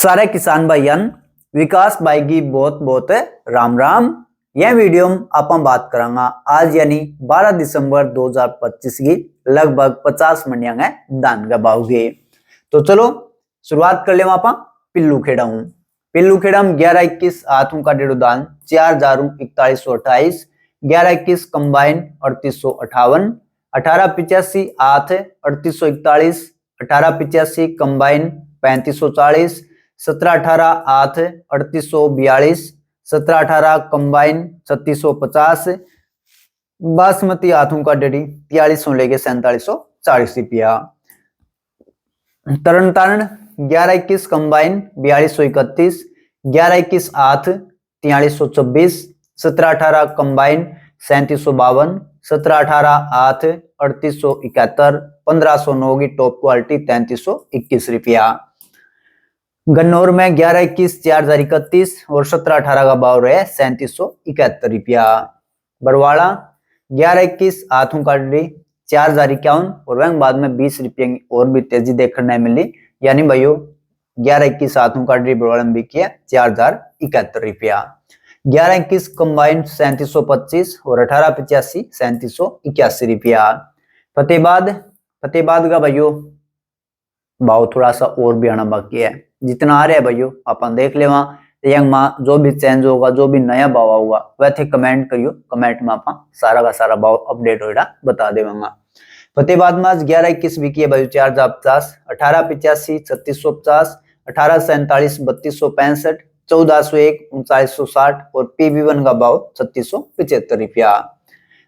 सारे किसान भाइयों विकास भाई की बहुत बहुत राम राम। यह वीडियो में आप बात करांगा आज यानी 12 दिसंबर 2025 की लगभग 50 मंडियां है धान का भाव के। तो चलो शुरुआत कर ले। आप पिल्लू खेड़ा हूँ। पिल्लू खेड़ा में 11-21 हाथों का डेढ़ दान 4,4128, 11-21 कंबाइन 3858, 18-85 हाथ 3841, 18-85 कंबाइन 3540, 17-18 आठ 3842, 17-18 कंबाइन 3650, बासमती हाथों का डेढ़ी 4300 लेके 4740 रुपया। तरन तारण 11-21 कंबाइन 4231, 11-21 आठ 4326, 17-18 कंबाइन 3752, 17-18 आठ 3871, 1509 की टॉप क्वालिटी 3321 रुपया। गन्नौर में 11-21 4031 और 17-18 का भाव रहे 3771 रुपया। बरवाड़ा 11-21 हाथों का डेढ़ी 4051 और वह बाद में 20 रुपये की और भी तेजी देखने मिली, यानी भाइयों 11-21 हाथों का डेढ़ी बरवाड़ा में बिकी है 4071 रुपया। 11-21 कंबाइन 3725 और 18-85 3781 रुपया। फतेहाबाद का भाइयों भाव थोड़ा सा और भी आना बाकी है, जितना आ रहा है भाइयों अपन देख ले। वहां जो भी चेंज होगा, जो भी नया भाव आऊगा वह थे कमेंट करियो, कमेंट में आप सारा का सारा भाव अपडेट होगा बता देवांगा। फतेहाबाद में आज 11-21 बिकी है भाई 4050, 18-85 3650, 18-47 3265, 1401 3960 और PB1 का भाव 3675 रुपया।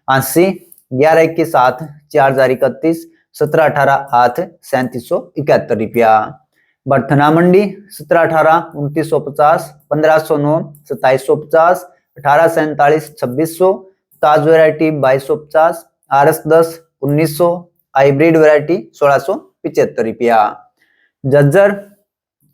80 11-21 8 4031, 17-18 8 3771 रुपया। बर्थना मंडी 17-18 2950, 1509 2750, 18-47 2600, ताज वैरायटी 2250, RS10 1900, हाइब्रिड वैरायटी 1675 रुपया। जज्जर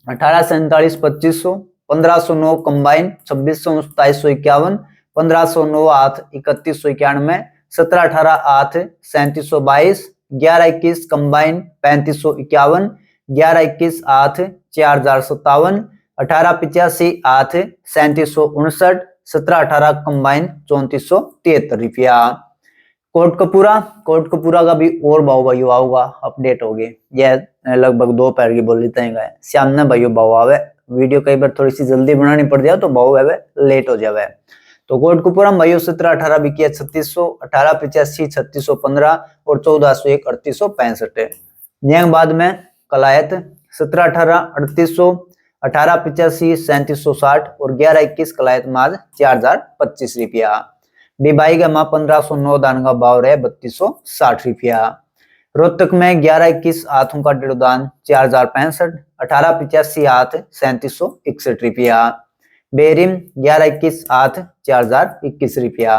18-47 2500, 1509 कंबाइन 2600 2751, 1509 8 3191, 17-18 8 3722, 11-21 कंबाइन 3551, 11-21 8 4057, 18-85 8 3759, 17-18 कंबाइन 3473 रुपया। कोटकपूरा का भी और भाव भाइयों आऊगा अपडेट हो गए, यह लगभग दोपहर की बोली तय है। सामने भाइयों भाव आवे, वीडियो कई बार थोड़ी सी जल्दी बनानी पड़ जाए तो भाव आवे लेट हो जावे। तो कोटकपूरा भाइयों 17-18 बिकी 3600, 18-85 3615 और 1401 3865। यह बाद में कलायत 17-18 3800, 18-85 3760 और 11-21 कलायत माल 4025 रुपया। डिबाई का माँ 1509 दान का भाव रहे 3260 रुपया। रोहतक में 11-21 हाथों का डेढ़ दान 4065, 18-85 हाथ 3761 रुपया। बेरिम 11-21 हाथ 4021 रुपया।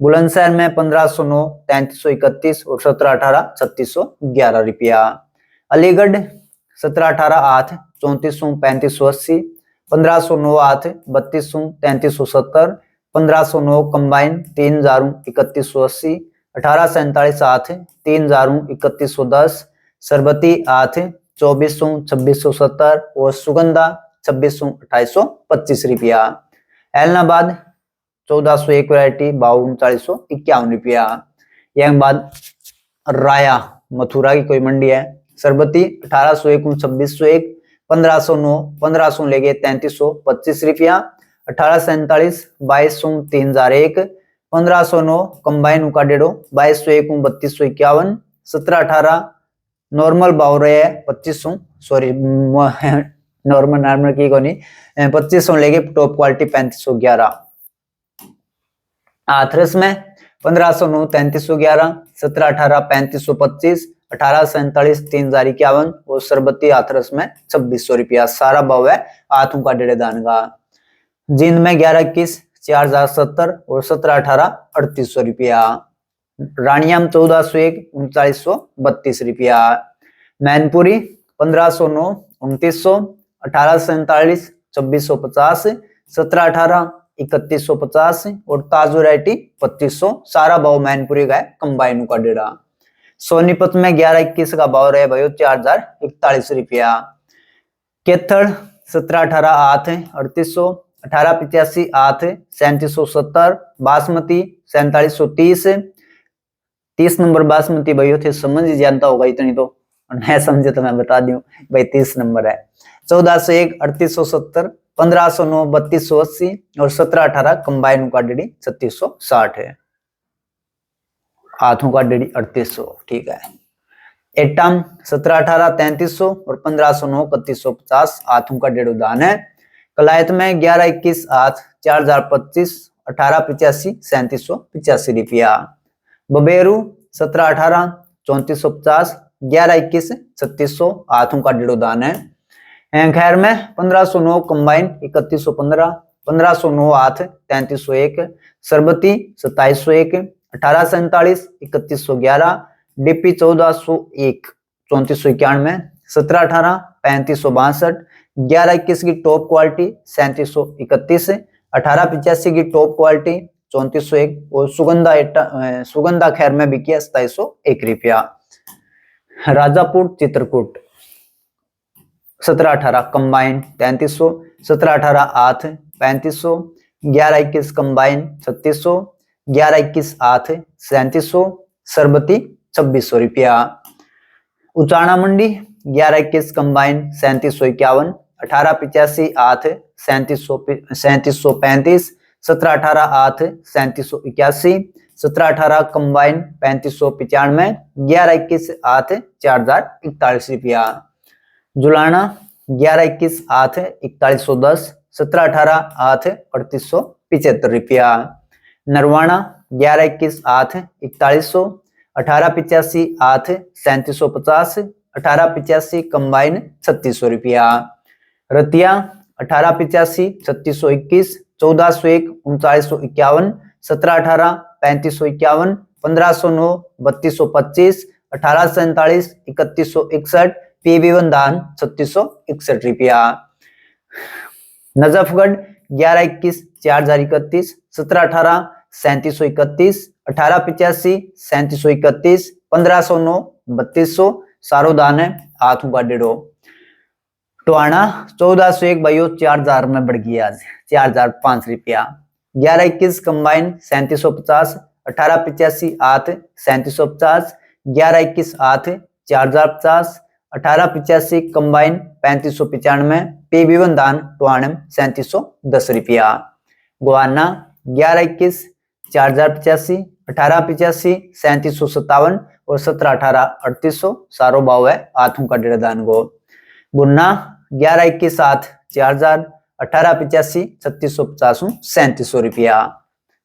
बुलंदशहर में 1509 3331 और 17-18 3611 रुपया। अलीगढ़ 17-18 हाथ 3400 3580, 1509 हाथ 3200 3370, 1509 कंबाइन 3000 3180, 18-47 हाथ 3000 3110, सरबती हाथ 2400 2670 और सुगंधा 2600 2825 रुपया। एलनाबाद 1401 वैरायटी 3951 रुपया। यह बाद राया मथुरा की कोई मंडी है, सरबती 1801 2601, 1509 1500 लेके 3325 रुपया, 1847 2200 3001, 1509 कंबाइन का डेढ़ो 2201 3251, 17-18 नॉर्मल भाव रहे 2500, सॉरी नॉर्मल की कोनी 2500 लेके टॉप क्वालिटी 3511। हाथरस में 1509 3311, 17-18 3525, 18-47 3051 और सरबती हाथरस में 2600 रुपया। सारा भाव है हाथों का डेढ़ दान का। जींद में 11-21 4070 और 17-18 3800 रुपया। रानियाम 1401 3932 रुपया। मैनपुरी 1509 2900, 18-47 2650, 17-18 3150 और ताज वैरायटी 2500। सारा भाव मैनपुरी का है कंबाइन का डेढ़ा। सोनीपत में 11-21 का भाव रहे भाई 4041 रुपया। केथड़ 17-18 8 3800, 1885 8 3770, बासमती 4730, 30 नंबर बासमती भाइयों थे, समझ ही जानता होगा इतनी तो, और नहीं समझे तो मैं बता दूं भाई 30 नंबर है। 1401 3870, 1509 3280 और 17-18 कंबाइन का डेडी 3660 है, हाथों का डेडी 3800, ठीक है। एटम 17-18 3300 और 1509 3150, हाथों का डेढ़ दान है। कलायत में 11-21 8 4025, 1885 3785 रुपया। बबेरू 17-18 3450, 11-21 3600, हाथों का डेढ़ दान है। खैर में 1509 कंबाइन 3115, 1509 8 3301, सरबती 2701, 1847 3111, डीपी 1401 3491, 17-18 3562, 11-21 की टॉप क्वालिटी 3731, 1885 की टॉप क्वालिटी 3401 और सुगंधा खैर में बिकी 2701 रुपया। राजापुर चित्रकूट 17-18 कंबाइन 3300, 17-18 8 3500, 11-21 कंबाइन 3600, 11-21 8 3700, सरबती 2600 रुपया। उचाना मंडी 11-21 कंबाइन 3751, 1885 8 3735, 17-18 8 3781, 17-18 कंबाइन 3595, 11-21 8 4041 रुपया। जुलाना 11-21 8 4110, 17-18 8 3875 रुपया। नरवाना 11-21 8 4100, 1885 8 3750, 1885 कंबाइन 3600 रुपया। रतिया 1885 3621, 1401 3951, 17-18 3551, 1509 3225, 1847 3161, PB1 दान 3661 रुपया। नजफगढ़ 11-21 4031, 17-18 3731, 1885 3731, 1509 3200, सारो दान है, हाथों का डेढ़ो। टोहाना 1401 भाइयों 4000 में बढ़ गया आज 4005 रुपया। 11-21 कंबाइन 3750, 1885 8 3750, 11-21 8 4050, 1885 कंबाइन 3595, PB1 दान टोहानम 3710 रुपया। गोवाना 11-21 4085, 1885 3757 और 17-18 3800, सारो भाव है, हाथों का डेढ़ दान गो। गुन्ना 11-21 8 4000, 1885 3650 3700 रुपया।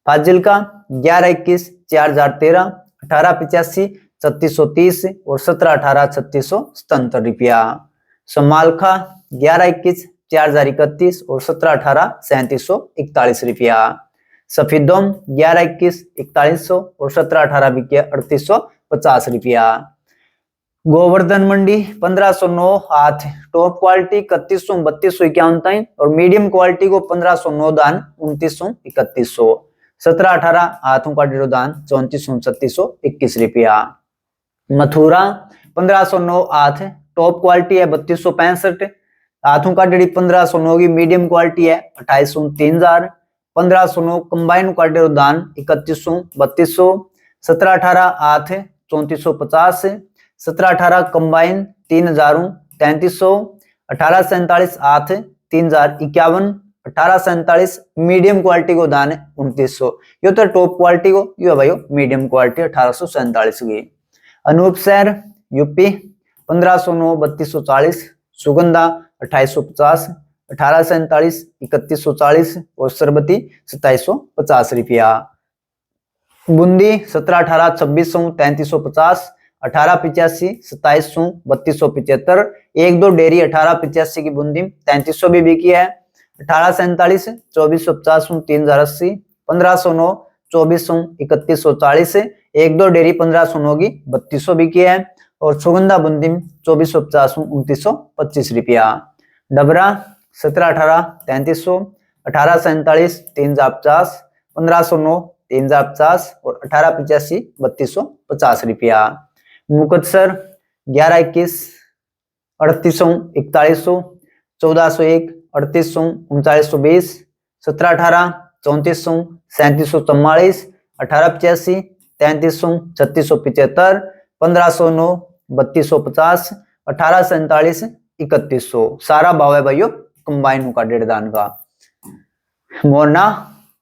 फाजिल्का 11-21 4013, 1885 3630 और 17-18 3677 रुपया। समालखा 11-21 4031 और 17-18 3741 रुपया। सफीदोम 11-21 4100 और 17-18 बिके 3850 रुपया। गोवर्धन मंडी 1509 8 टॉप क्वालिटी 3100 3251 और मीडियम क्वालिटी को 1509 दान 2900 3100, 17-18 हाथों का डेढ़ दान 3400 3621 रुपया। मथुरा 1509 8 टॉप क्वालिटी है 3265, हाथों का डेढ़ी 1509 की मीडियम क्वालिटी है 2800 3000, 1509 कंबाइन का डेढ़ दान 3100 3200, 17-18 8 3450, 17-18 कंबाइन 3000 3300, 1847 8 3051, 1847 मीडियम क्वालिटी को दान है 2900। यो तो टॉप क्वालिटी को, यो भाई मीडियम क्वालिटी 1847 की। अनूप शहर यूपी 1509 3240, सुगंधा 2850, 1847 3140 और सरबती 2750 रुपया। बूंदी 17-18 2600 3350, 1885 2700 3275, 1-2 डेयरी 1885 की बूंदी 3300 भी बिकी है, 1847 2450 3080, 1509 2400 3140, 1-2 डेयरी 1509 की 3200 बिकी है और सुगंधा बूंदी 2450 2925 रुपया। डबरा 17-18 3300, 1847 3050, 1509 3050 और 1885 3250 रुपया। मुकतसर 11-21 3800 4100, 1401 3800 3920, 1718 3400 3744, 1885 3300 3675, 1509 3250, 1847 3100। सारा भाव है भाइयों कंबाइन का डेढ़ दान का। मोरना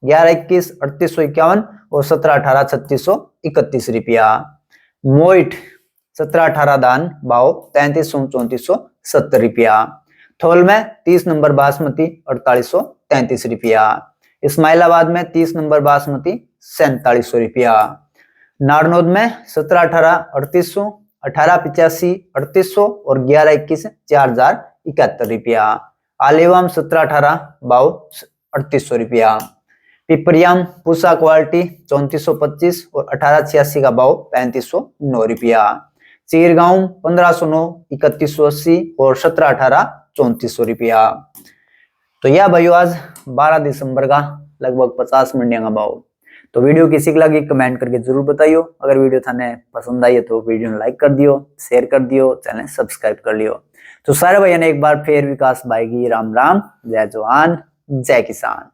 1121 3851 और 1718 3631 रुपया। मोइट 1718 दान भाव 3300 3470 रुपया। थोल में 30 नंबर बासमती 4833 रुपया। इस्माइलाबाद में 30 नंबर बासमती 4700 रुपया। नारनौद में 1718 3800, 1885 3800 और 1121 4071 रुपया। आलीवाम 1718 भाव 3800 रुपया। पिपरियाम पूसा क्वालिटी 3425 और 1886 का भाव 3509 रुपया। चीरगांव 1509 3180 और 1718 3400 रुपया। तो यह भाइयों आज 12 दिसंबर का लगभग 50 मंडिया का भाव। तो वीडियो किसी को लगी कमेंट करके जरूर बताइयो। अगर वीडियो थाने पसंद आई है तो वीडियो ने लाइक कर दियो, शेयर कर दियो, चैनल सब्सक्राइब कर लियो। तो सारे भाइयों ने एक बार फिर विकास भाई की राम राम, जय जवान जय किसान।